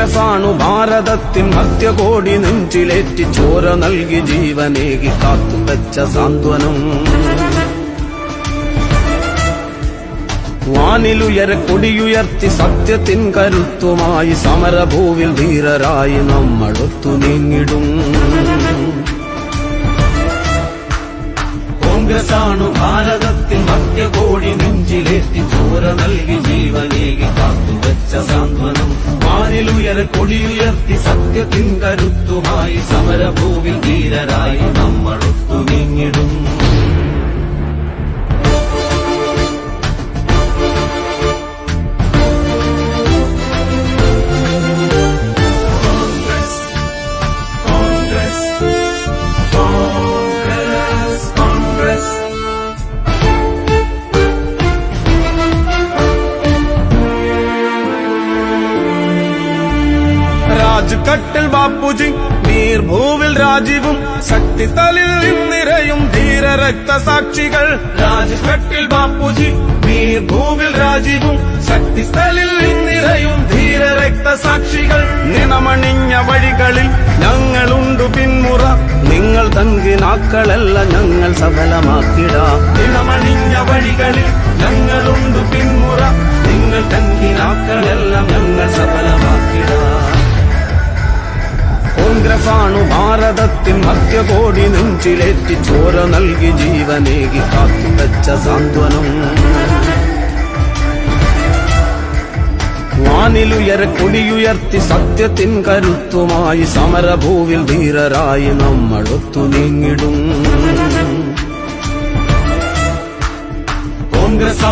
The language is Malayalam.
കോൺഗ്രസാണു ഭാരതത്തിൻ മധ്യകോടി നെഞ്ചിലേറ്റി ചോര നൽകി ജീവനേകി കാത്തുവെച്ച സാന്ത്വനം. വാനിലുയര കൊടിയുയർത്തി സത്യത്തിൻ കരുത്തുമായി സമരഭൂവിൽ ധീരരായി നമ്മളൊത്തു നീങ്ങിടും. കോൺഗ്രസാണു ഭാരതത്തിൻ മധ്യകോടി നെഞ്ചിലേറ്റി ചോര നൽകി ജീവനേകി കാത്തുവെച്ച സാന്ത്വനം. വാനിലുയര കൊടിയുയർത്തി സത്യത്തിൻ കരുത്തുമായി സമരഭൂവിൽ ധീരരായി നമ്മളൊത്തു നീങ്ങിടും. രാജ്കട്ടിൽ ബാപ്പുജി നീർഭൂവിൽ രാജീവും ശക്തിസ്ഥലിൽ നിറയും ധീര രക്തസാക്ഷികൾ. രാജ്കട്ടിൽ ബാപ്പുജി നീർഭൂവിൽ രാജീവും ശക്തിസ്ഥലിൽ നിറയും ധീര രക്തസാക്ഷികൾ. നിണമണിഞ്ഞ വഴികളിൽ ഞങ്ങളുണ്ടു പിന്മുറ, നിങ്ങൾ തങ്കിനാക്കളല്ല ഞങ്ങൾ സഫലമാക്കിടാം. നിണമണിഞ്ഞ വഴികളിൽ ഞങ്ങളുണ്ടു പിന്മുറ, നിങ്ങൾ തങ്കിനാക്കളെല്ലാം ഞങ്ങൾ സഫലമാക്കിടാം. കോൺഗ്രസാണു ഭാരതത്തിൻ മധ്യകോടി നെഞ്ചിലേറ്റി ചോര നൽകി ജീവനേകി കാത്തുവെച്ച സാന്ത്വനം. വാനിലുയര കൊടിയുയർത്തി സത്യത്തിൻ കരുത്തുമായി സമരഭൂവിൽ ധീരരായി നമ്മളൊത്തു നീങ്ങിടും. കോൺഗ്രസ്